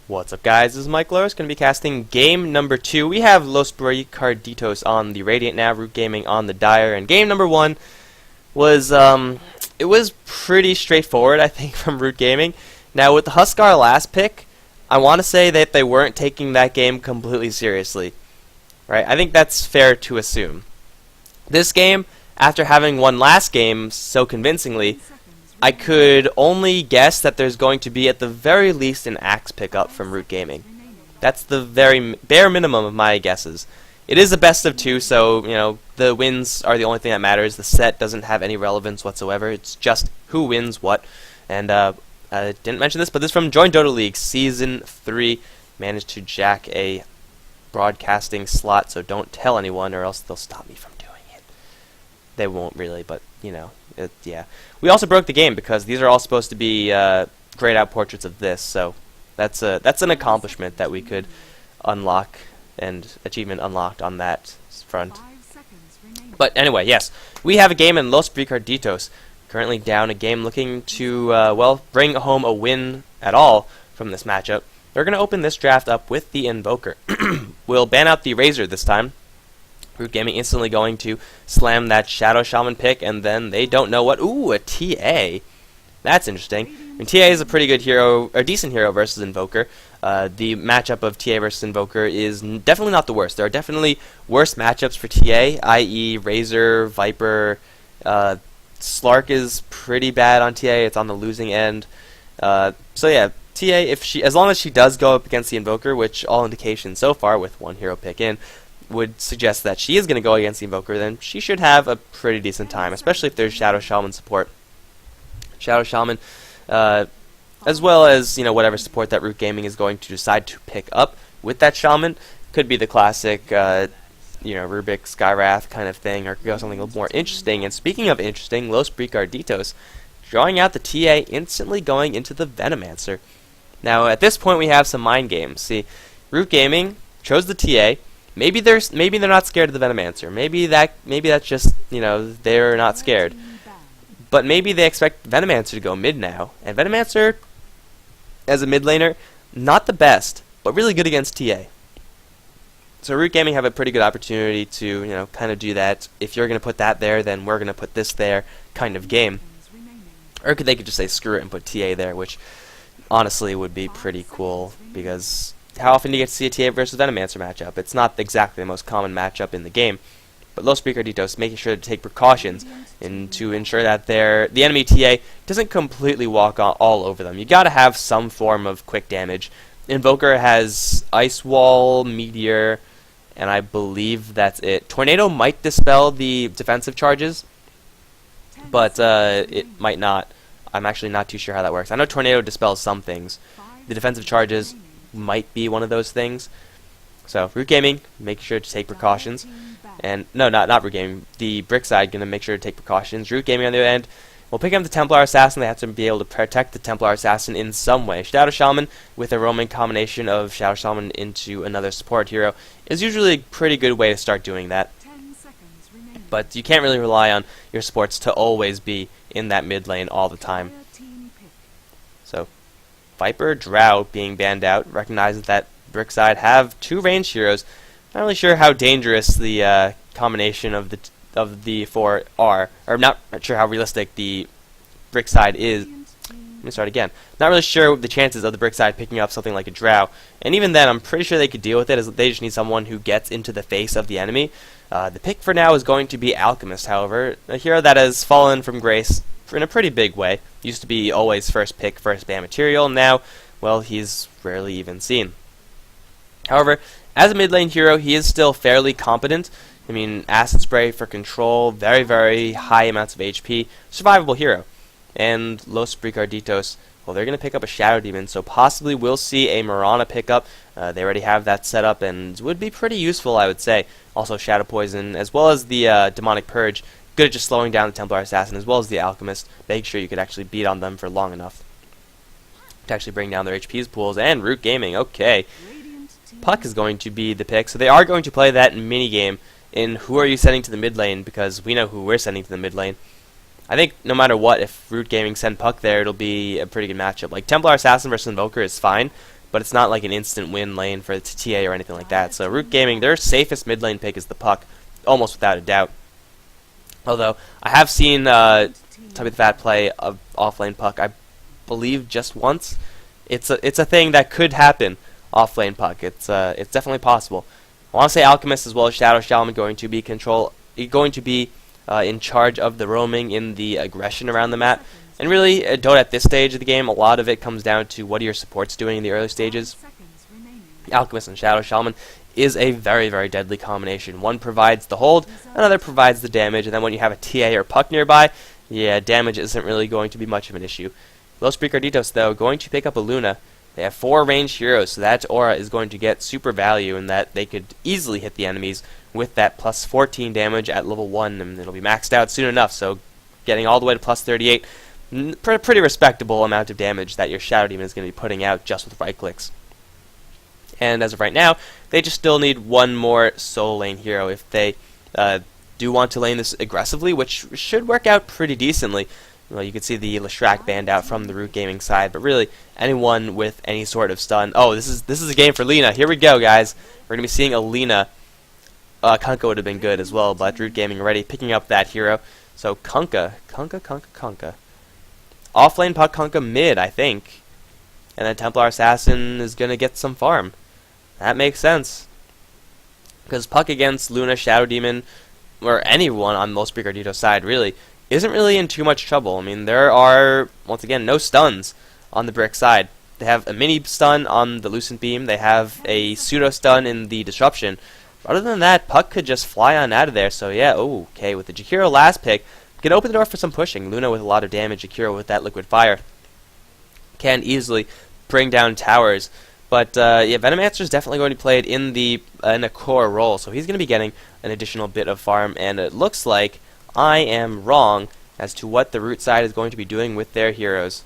What's up, guys? This is Mike Loris, going to be casting game number 2. We have Los Brik on the Radiant now, Root Gaming on the Dire, and game number 1 was, it was pretty straightforward, I think, from Root Gaming. Now, with the Huskar last pick, I want to say that they weren't taking that game completely seriously, right? I think that's fair to assume. This game, after having won last game so convincingly, I could only guess that there's going to be at the very least an axe pickup from Root Gaming. That's the very bare minimum of my guesses. It is a best of 2, so the wins are the only thing that matters. The set doesn't have any relevance whatsoever. It's just who wins what. And I didn't mention this, but this is from Join Dota League Season 3. Managed to jack a broadcasting slot, so don't tell anyone or else they'll stop me from doing it. They won't really, but yeah. We also broke the game because these are all supposed to be grayed out portraits of this, so that's an accomplishment that we could unlock and achievement unlocked on that front. But anyway, yes, we have a game in Los Brik currently down a game, looking to well, bring home a win at all from this matchup. They're going to open this draft up with the Invoker. We'll ban out the Razor this time. Root Gaming instantly going to slam that Shadow Shaman pick, and then they don't know what. Ooh, a TA. That's interesting. I mean, TA is a pretty good hero, or decent hero versus Invoker. The matchup of TA versus Invoker is definitely not the worst. There are definitely worse matchups for TA, i.e. Razor, Viper. Slark is pretty bad on TA. It's on the losing end. So yeah, TA, as long as she does go up against the Invoker, which all indications so far with one hero pick in would suggest that she is going to go against the Invoker, then she should have a pretty decent time, especially if there's Shadow Shaman support. Shadow Shaman, as well as whatever support that Root Gaming is going to decide to pick up with that Shaman, could be the classic Rubik Skywrath kind of thing, or could go something a little more interesting. And speaking of interesting, Los Brik drawing out the TA, instantly going into the Venomancer. Now at this point we have some mind games. See, Root Gaming chose the TA. Maybe they're not scared of the Venomancer. Maybe that's just they're not scared. But maybe they expect Venomancer to go mid now, and Venomancer as a mid laner, not the best, but really good against TA. So Root Gaming have a pretty good opportunity to kind of do that. If you're going to put that there, then we're going to put this there kind of game. Or they could just say screw it and put TA there, which honestly would be pretty cool, because how often do you get to see a TA versus Venomancer matchup? It's not exactly the most common matchup in the game. But Los Brik making sure to take precautions and to ensure that the enemy TA doesn't completely walk all over them. You got to have some form of quick damage. Invoker has Ice Wall, Meteor, and I believe that's it. Tornado might dispel the defensive charges, but it might not. I'm actually not too sure how that works. I know Tornado dispels some things. The defensive charges might be one of those things. So Root Gaming, make sure to take precautions. And no, not Root Gaming. The Brik side gonna make sure to take precautions. Root Gaming on the other end will pick up the Templar Assassin. They have to be able to protect the Templar Assassin in some way. Shadow Shaman with a roaming combination of Shadow Shaman into another support hero is usually a pretty good way to start doing that. But you can't really rely on your supports to always be in that mid lane all the time. So Viper, Drow being banned out recognizes that Brik side have 2 ranged heroes. Not really sure how dangerous the combination of the 4 are, or not sure how realistic the Brik side is. Let me start again. Not really sure the chances of the Brik side picking up something like a Drow, and even then, I'm pretty sure they could deal with it, as they just need someone who gets into the face of the enemy. The pick for now is going to be Alchemist, however, a hero that has fallen from grace in a pretty big way. Used to be always first pick, first ban material. Now, well, he's rarely even seen. However, as a mid lane hero, he is still fairly competent. I mean, Acid Spray for control, very, very high amounts of HP, survivable hero. And Los Brik, well, they're going to pick up a Shadow Demon, so possibly we'll see a Mirana pickup. They already have that set up and would be pretty useful, I would say. Also Shadow Poison, as well as the Demonic Purge. Good at just slowing down the Templar Assassin, as well as the Alchemist. Make sure you could actually beat on them for long enough to actually bring down their HP's pools. And Root Gaming, okay. Puck is going to be the pick, so they are going to play that mini game in who are you sending to the mid lane, because we know who we're sending to the mid lane. I think no matter what, if Root Gaming send Puck there, it'll be a pretty good matchup. Like, Templar Assassin versus Invoker is fine, but it's not like an instant win lane for the TA or anything like that. So Root Gaming, their safest mid lane pick is the Puck, almost without a doubt. Although, I have seen Tubby the Fat play a off-lane Puck, I believe just once. It's a thing that could happen, off-lane Puck. It's definitely possible. I want to say Alchemist as well as Shadow Shaman going to be in charge of the roaming in the aggression around the map. And really, Dota at this stage of the game, a lot of it comes down to what are your supports doing in the early stages. Alchemist and Shadow Shaman is a very, very deadly combination. One provides the hold, another provides the damage, and then when you have a TA or Puck nearby, yeah, damage isn't really going to be much of an issue. Los Brik, though, going to pick up a Luna. They have 4 ranged heroes, so that aura is going to get super value in that they could easily hit the enemies with that plus 14 damage at level 1, and it'll be maxed out soon enough, so getting all the way to plus 38, pretty respectable amount of damage that your Shadow Demon is going to be putting out just with right clicks. And as of right now, they just still need one more solo lane hero if they do want to lane this aggressively, which should work out pretty decently. Well, you can see the Leshrac banned out from the Root Gaming side, but really anyone with any sort of stun. Oh, this is a game for Lina. Here we go, guys. We're gonna be seeing a Lina. Kunkka would have been good as well, but Root Gaming already picking up that hero. So Kunkka. Offlane Puck Kunkka mid, I think, and then Templar Assassin is gonna get some farm. That makes sense, because Puck against Luna, Shadow Demon, or anyone on Los Brik side really isn't really in too much trouble. I mean, there are, once again, no stuns on the Brik side. They have a mini stun on the Lucent Beam. They have a pseudo stun in the Disruption. But other than that, Puck could just fly on out of there. So yeah, okay, with the Jakiro last pick, can open the door for some pushing. Luna with a lot of damage, Jakiro with that Liquid Fire can easily bring down towers. But yeah, Venomancer is definitely going to play it in a core role. So he's going to be getting an additional bit of farm, and it looks like I am wrong as to what the Root side is going to be doing with their heroes.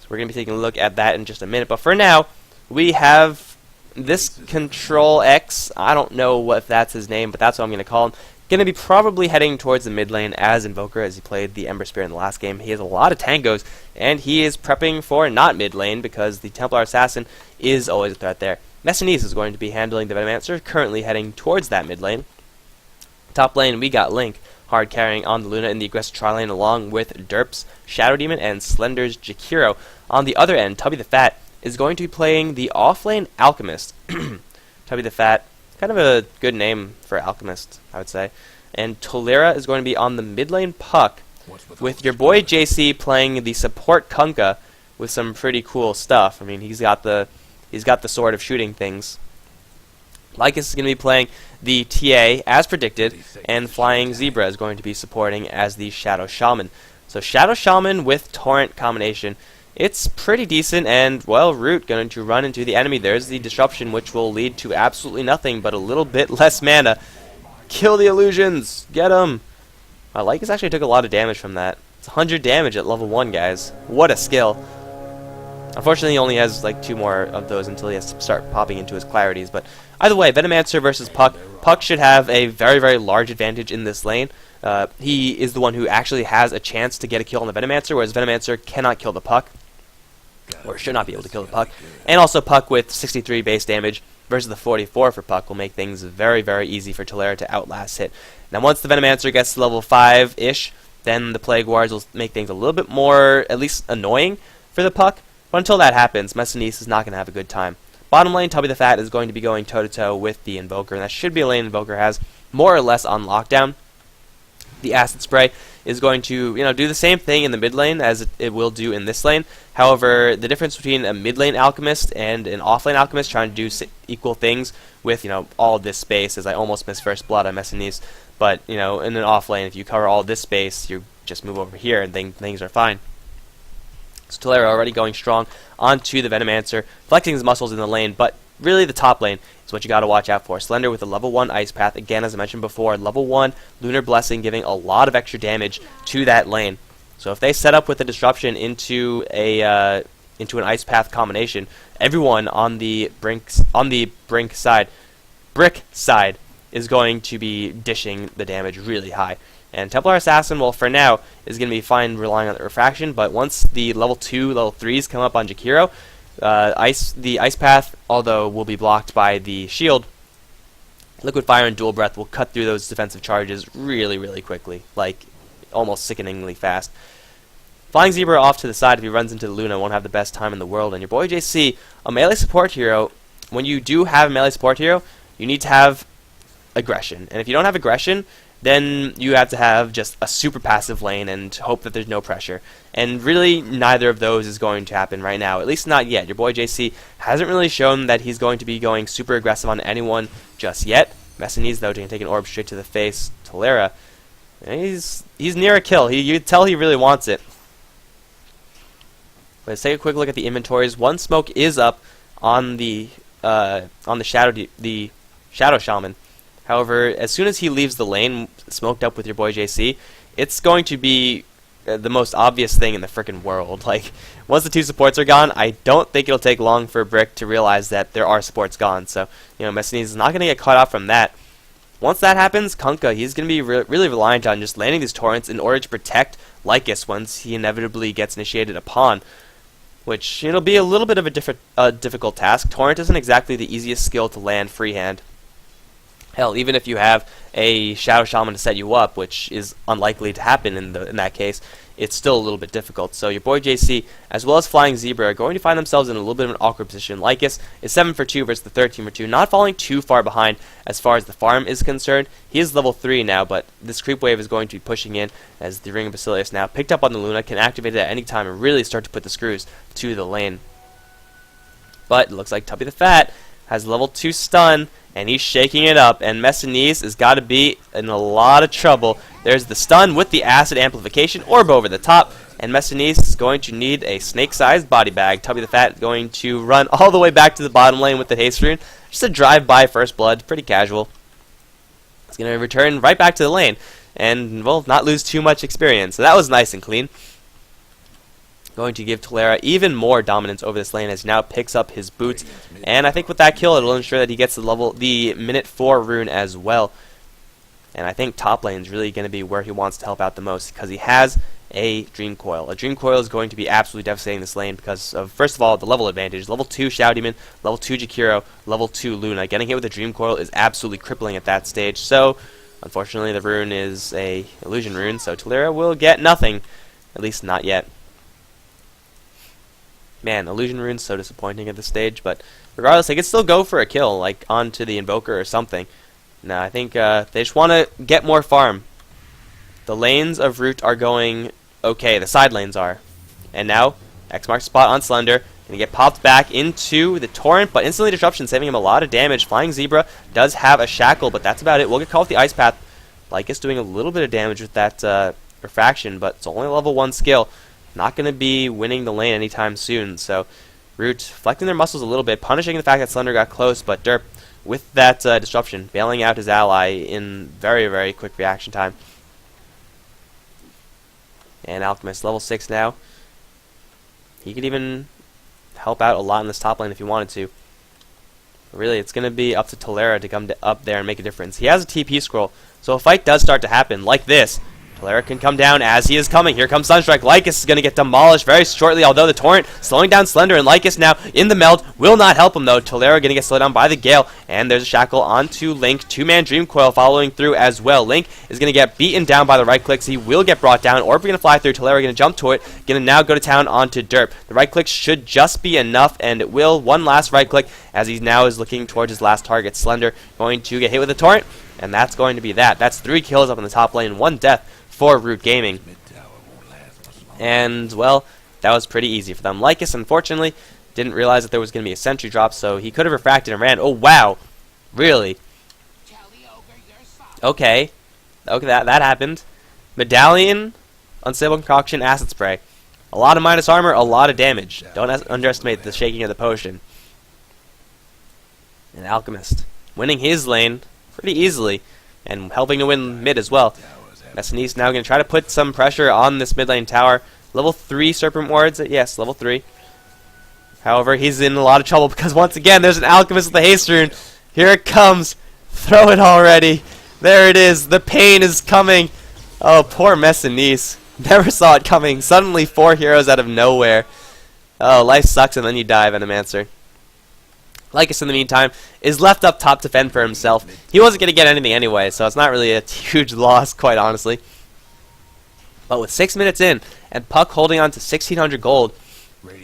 So we're going to be taking a look at that in just a minute. But for now, we have this Control X. I don't know if that's his name, but that's what I'm going to call him. Going to be probably heading towards the mid lane as Invoker, as he played the Ember Spear in the last game. He has a lot of tangos, and he is prepping for not mid lane because the Templar Assassin is always a threat there. Messinese is going to be handling the Venomancer, currently heading towards that mid lane. Top lane, we got Link, hard carrying on the Luna in the aggressive tri-lane along with Derp's Shadow Demon and Slender's Jakiro. On the other end, Tubby the Fat is going to be playing the off-lane Alchemist. Tubby the Fat, kind of a good name for Alchemist, I would say. And Tolera is going to be on the mid lane Puck, with your boy JC playing the support Kunkka with some pretty cool stuff. I mean, he's got the sword of shooting things. Lycus is going to be playing the TA as predicted, and Flying Zebra is going to be supporting as the Shadow Shaman. So Shadow Shaman with Torrent combination, it's pretty decent, and well, Root going to run into the enemy. There's the Disruption, which will lead to absolutely nothing but a little bit less mana. Kill the illusions! Get him! Lycus actually took a lot of damage from that. It's 100 damage at level 1, guys. What a skill. Unfortunately, he only has like 2 more of those until he has to start popping into his clarities. But either way, Venomancer versus Puck. Puck should have a very, very large advantage in this lane. He is the one who actually has a chance to get a kill on the Venomancer, whereas Venomancer cannot kill the Puck, or should not be able to kill the Puck. And also Puck with 63 base damage versus the 44 for Puck will make things very, very easy for Tolera to outlast hit. Now once the Venomancer gets to level 5-ish, then the Plague Wards will make things a little bit more, at least annoying for the Puck. But until that happens, Messinese is not going to have a good time. Bottom lane, Tubby the Fat is going to be going toe-to-toe with the Invoker, and that should be a lane Invoker has more or less on lockdown. The Acid Spray is going to, do the same thing in the mid lane as it will do in this lane. However, the difference between a mid lane Alchemist and an off lane Alchemist trying to do equal things with, all this space, as I almost missed First Blood on Messinese. But, in an off lane, if you cover all this space, you just move over here and things are fine. So Tolera already going strong onto the Venomancer, flexing his muscles in the lane, but really the top lane is what you got to watch out for. Slender with a level 1 Ice Path, again as I mentioned before, level 1 Lunar Blessing giving a lot of extra damage to that lane. So if they set up with a Disruption into an Ice Path combination, everyone on the Brik side is going to be dishing the damage really high. And Templar Assassin, well, for now, is going to be fine relying on the refraction, but once the level 2, level 3s come up on Jakiro, the Ice Path, although will be blocked by the shield, Liquid Fire and Dual Breath will cut through those defensive charges really, really quickly, like almost sickeningly fast. Flying Zebra off to the side if he runs into the Luna won't have the best time in the world, and your boy JC, a melee support hero, when you do have a melee support hero, you need to have aggression, and if you don't have aggression, then you have to have just a super passive lane and hope that there's no pressure. And really, neither of those is going to happen right now, at least not yet. Your boy JC hasn't really shown that he's going to be going super aggressive on anyone just yet. Messinese, though, can take an orb straight to the face. Tolera, he's near a kill. You can tell he really wants it. Let's take a quick look at the inventories. One smoke is up on the Shadow Shaman. However, as soon as he leaves the lane, smoked up with your boy JC, it's going to be the most obvious thing in the frickin' world. Like, once the 2 supports are gone, I don't think it'll take long for Brik to realize that there are supports gone. So, Messinese is not going to get caught out from that. Once that happens, Kunkka, he's going to be really reliant on just landing these torrents in order to protect Lycus once he inevitably gets initiated upon, which it'll be a little bit of a difficult task. Torrent isn't exactly the easiest skill to land freehand. Hell, even if you have a Shadow Shaman to set you up, which is unlikely to happen in that case, it's still a little bit difficult. So your boy JC, as well as Flying Zebra, are going to find themselves in a little bit of an awkward position. Lycus is 7 for 2 versus the 13 for 2, not falling too far behind as far as the farm is concerned. He is level 3 now, but this creep wave is going to be pushing in as the Ring of Basilius now picked up on the Luna, can activate it at any time and really start to put the screws to the lane. But it looks like Tubby the Fat has level 2 stun, and he's shaking it up, and Messinese has got to be in a lot of trouble. There's the stun with the acid amplification orb over the top, and Messinese is going to need a snake-sized body bag. Tubby the Fat going to run all the way back to the bottom lane with the haste rune. Just a drive-by first blood, pretty casual. He's going to return right back to the lane, and, well, not lose too much experience. So that was nice and clean. Going to give Tolera even more dominance over this lane as he now picks up his boots, and I think with that kill it'll ensure that he gets the minute 4 rune as well. And I think top lane is really going to be where he wants to help out the most, because he has a Dream Coil. A Dream Coil is going to be absolutely devastating this lane because of, first of all, the level advantage. Level 2 Shadow Demon, level 2 Jakiro, level 2 Luna. Getting hit with a Dream Coil is absolutely crippling at that stage. So, unfortunately, the rune is a illusion rune, so Tolera will get nothing, at least not yet. Man, illusion rune's so disappointing at this stage, but regardless, they could still go for a kill, like onto the Invoker or something. No, I think they just want to get more farm. The lanes of Root are going okay, the side lanes are. And now, X marks spot on Slender, going to get popped back into the Torrent, but instantly Disruption, saving him a lot of damage. Flying Zebra does have a Shackle, but that's about it. We'll get caught with the Ice Path. Lycus doing a little bit of damage with that Refraction, but it's only a level 1 skill. Not going to be winning the lane anytime soon, so Root flexing their muscles a little bit, punishing the fact that Slender got close, but Derp, with that Disruption, bailing out his ally in very, very quick reaction time. And Alchemist, level 6 now. He could even help out a lot in this top lane if he wanted to. Really, it's going to be up to Tolera to come up there and make a difference. He has a TP scroll, so if a fight does start to happen, like this, Tolera can come down as he is coming. Here comes Sunstrike. Lycus is going to get demolished very shortly, although the Torrent slowing down Slender, and Lycus now in the meld will not help him, though. Tolera going to get slowed down by the Gale, and there's a Shackle onto Link. 2-man Dream Coil following through as well. Link is going to get beaten down by the right clicks. He will get brought down. Orb going to fly through. Tolera going to jump to it. Going to now go to town onto Derp. The right click should just be enough, and it will. One last right click as he now is looking towards his last target. Slender going to get hit with a Torrent, and that's going to be that. That's 3 kills up in the top lane, 1 death for Root Gaming. And, well, that was pretty easy for them. Lycus, unfortunately, didn't realize that there was going to be a sentry drop, so he could have refracted and ran. Oh, wow. Really? Okay. Okay, that happened. Medallion, Unstable Concoction, Acid Spray. A lot of minus armor, a lot of damage. Don't underestimate the shaking of the potion. And Alchemist, winning his lane pretty easily, and helping to win mid as well. Messinese now going to try to put some pressure on this mid lane tower. Level 3 Serpent Wards, yes, level 3. However, he's in a lot of trouble because once again, there's an Alchemist with the haste rune. Here it comes. Throw it already. There it is. The pain is coming. Oh, poor Messinice. Never saw it coming. Suddenly 4 heroes out of nowhere. Oh, life sucks and then you die, Venomancer. Lycus, in the meantime, is left up top to fend for himself. He wasn't going to get anything anyway, so it's not really a huge loss, quite honestly. But with 6 minutes in, and Puck holding on to 1,600 gold,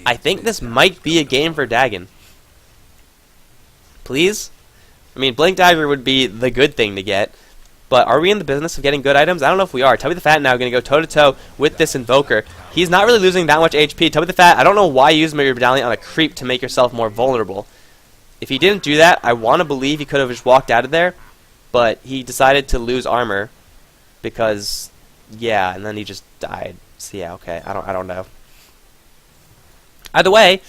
I think this might be a game for Dagon. Please? I mean, Blink Dagger would be the good thing to get, but are we in the business of getting good items? I don't know if we are. Tubby the Fat now going to go toe-to-toe with this Invoker. He's not really losing that much HP. Tubby the Fat, I don't know why you use your Medallion on a creep to make yourself more vulnerable. If he didn't do that, I want to believe he could have just walked out of there, but he decided to lose armor because, yeah, and then he just died. So yeah, okay, I don't know. Either way,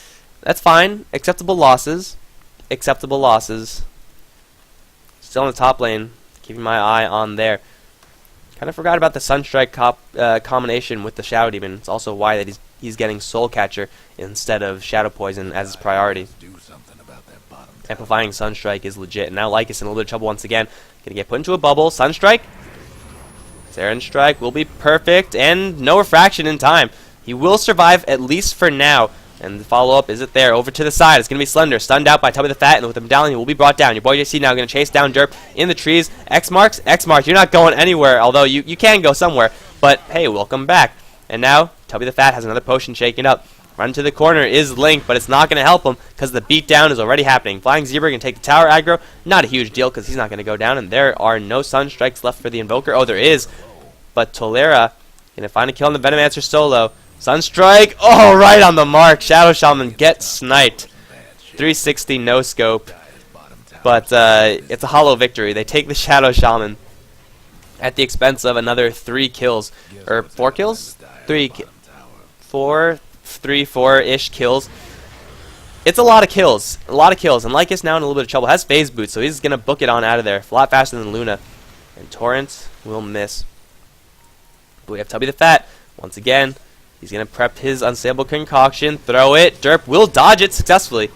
that's fine. Acceptable losses. Acceptable losses. Still in the top lane. Keeping my eye on there. Kind of forgot about the Sunstrike combination with the Shadow Demon. It's also why that he's getting Soul Catcher instead of Shadow Poison as his priority. Amplifying Sunstrike is legit. And now Lycus in a little bit of trouble once again. Gonna get put into a bubble. Sunstrike. Saren Strike will be perfect. And no refraction in time. He will survive at least for now. And the follow-up, is it there? Over to the side. It's going to be Slender. Stunned out by Tubby the Fat. And with the Medallion, he will be brought down. Your boy JC now going to chase down Derp in the trees. X marks. X marks. You're not going anywhere. Although you can go somewhere. But, hey, welcome back. And now, Tubby the Fat has another potion shaking up. Run to the corner is Link, but it's not going to help him because the beatdown is already happening. Flying Zebra can take the tower aggro. Not a huge deal because he's not going to go down. And there are no Sunstrikes left for the Invoker. Oh, there is. But Tolera going to find a kill on the Venomancer solo. Sunstrike, oh, right on the mark. Shadow Shaman gets sniped. 360 no scope. But it's a hollow victory. They take the Shadow Shaman at the expense of another 3 kills. Or 4 kills? 4-ish kills. It's a lot of kills. A lot of kills. And Lycus now in a little bit of trouble. Has phase boot, so he's going to book it on out of there. A lot faster than Luna. And Torrent will miss. But we have Tubby the Fat once again. He's going to prep his Unstable Concoction, throw it. Derp will dodge it successfully.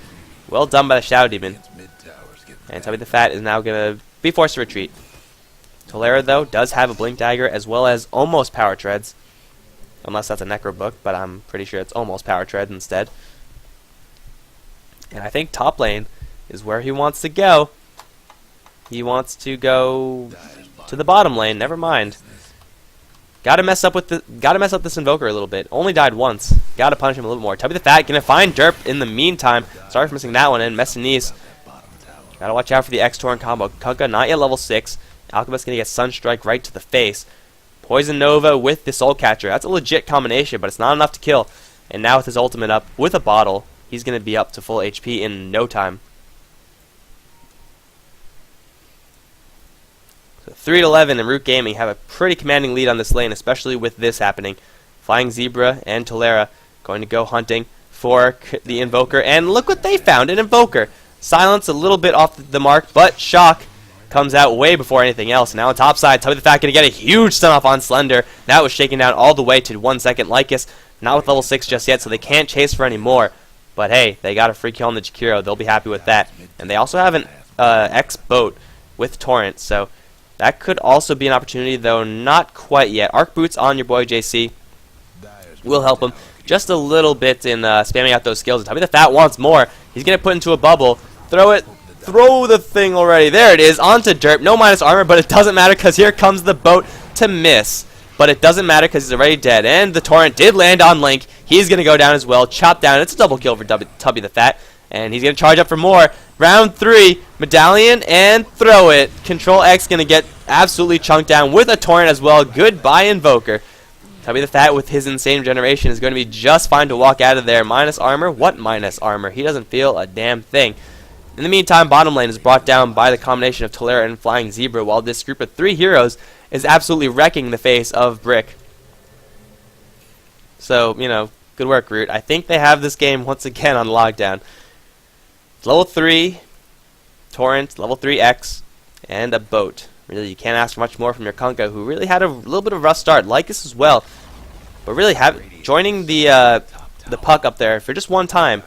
Well done by the Shadow Demon. And Tubby the Fat is now going to be forced to retreat. Tolera, though, does have a Blink Dagger as well as almost Power Treads. Unless that's a Necro book, but I'm pretty sure it's almost Power Tread instead. And I think top lane is where he wants to go. He wants to go to the bottom lane. Never mind. Gotta mess up this Invoker a little bit. Only died once. Gotta punish him a little more. Tubby the Fat gonna find Derp in the meantime. Sorry for missing that one in. Messinice. Gotta watch out for the X-Torrent combo. Kunkka not yet level 6. Alchemist gonna get Sunstrike right to the face. Poison Nova with the Soul Catcher. That's a legit combination, but it's not enough to kill. And now with his ultimate up with a bottle, he's gonna be up to full HP in no time. 3-11 and Root Gaming have a pretty commanding lead on this lane, especially with this happening. Flying Zebra and Tolera going to go hunting for the Invoker, and look what they found, an Invoker. Silence a little bit off the mark, but Shock comes out way before anything else. Now on top side, Tubby the Fat going to get a huge stun off on Slender. That was shaken down all the way to 1 second. Lycus not with level 6 just yet, so they can't chase for any more. But hey, they got a free kill on the Jakiro. They'll be happy with that. And they also have an X-Boat with Torrent, so that could also be an opportunity, though not quite yet. Arc Boots on your boy JC will help him just a little bit in spamming out those skills. And Tubby the Fat wants more. He's going to put into a bubble. Throw it. Throw the thing already. There it is. Onto Derp. No minus armor, but it doesn't matter because here comes the boat to miss. But it doesn't matter because he's already dead. And the Torrent did land on Link. He's going to go down as well. Chop down. It's a double kill for Tubby the Fat. And he's going to charge up for more. Round 3, Medallion, and throw it. Control X going to get absolutely chunked down with a Torrent as well. Goodbye, Invoker. Tubby the Fat with his insane generation is going to be just fine to walk out of there. Minus armor? What minus armor? He doesn't feel a damn thing. In the meantime, bottom lane is brought down by the combination of Tolera and Flying Zebra, while this group of 3 heroes is absolutely wrecking the face of Brik. So, you know, good work, Root. I think they have this game once again on lockdown. Level 3 Torrent, level 3 X, and a boat. Really, you can't ask for much more from your Kunkka, who really had a little bit of a rough start. Lycus as well, but really joining the Puck up there for just one time,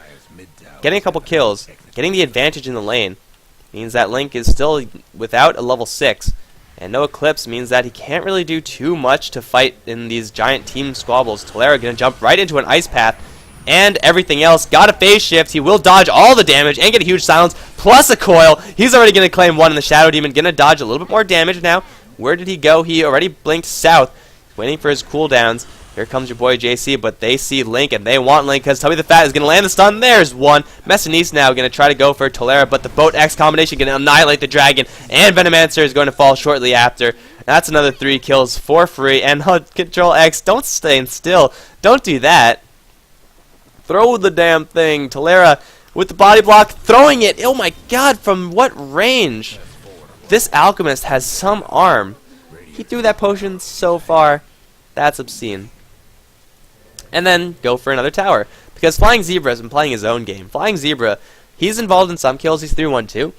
getting a couple kills, getting the advantage in the lane, means that Link is still without a level 6. And no Eclipse means that he can't really do too much to fight in these giant team squabbles. Tolera going to jump right into an Ice Path. And everything else. Got a phase shift. He will dodge all the damage and get a huge silence. Plus a coil. He's already going to claim one in the Shadow Demon. Going to dodge a little bit more damage now. Where did he go? He already blinked south. Waiting for his cooldowns. Here comes your boy JC, but they see Link and they want Link because Tubby the Fat is going to land the stun. There's one. Messinese now going to try to go for Tolera, but the Boat X combination going to annihilate the dragon, and Venomancer is going to fall shortly after. That's another 3 kills for free, and Control X, don't stand still. Don't do that. Throw the damn thing. Tolera with the body block, throwing it. Oh my god, from what range? This Alchemist has some arm. He threw that potion so far. That's obscene. And then go for another tower. Because Flying Zebra has been playing his own game. Flying Zebra, he's involved in some kills. He's through one too.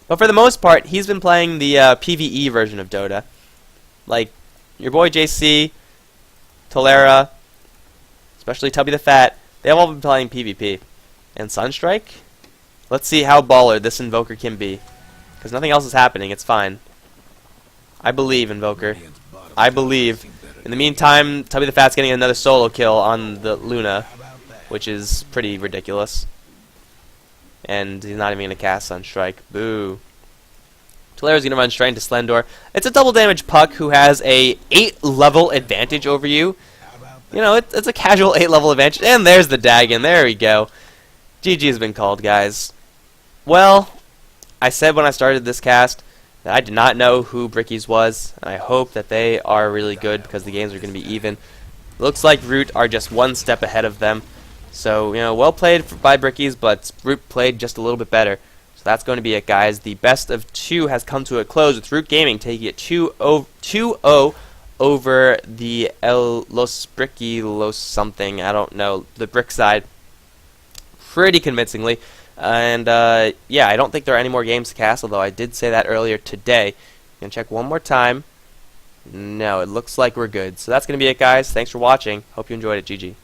But for the most part, he's been playing the PvE version of Dota. Like your boy JC, Tolera, especially Tubby the Fat. They've all been playing PvP. And Sunstrike? Let's see how baller this Invoker can be. Because nothing else is happening. It's fine. I believe, Invoker. I believe. In the meantime, Tubby the Fat's getting another solo kill on the Luna, which is pretty ridiculous. And he's not even going to cast Sunstrike. Boo. Tolera's going to run straight into Slendor. It's a double damage puck who has a 8-level advantage over you. You know, it's a casual 8-level advantage. And there's the Dagon. There we go. GG has been called, guys. Well, I said when I started this cast that I did not know who Brickies was, and I hope that they are really good because the games are going to be even. Looks like Root are just one step ahead of them. So, you know, well played by Brickies, but Root played just a little bit better. So that's going to be it, guys. The best of 2 has come to a close with Root Gaming taking it 2-0 over the Los Bricky Los something, I don't know, the Brick side. Pretty convincingly. And, yeah, I don't think there are any more games to cast, although I did say that earlier today. I'm going to check one more time. No, it looks like we're good. So that's going to be it, guys. Thanks for watching. Hope you enjoyed it. GG.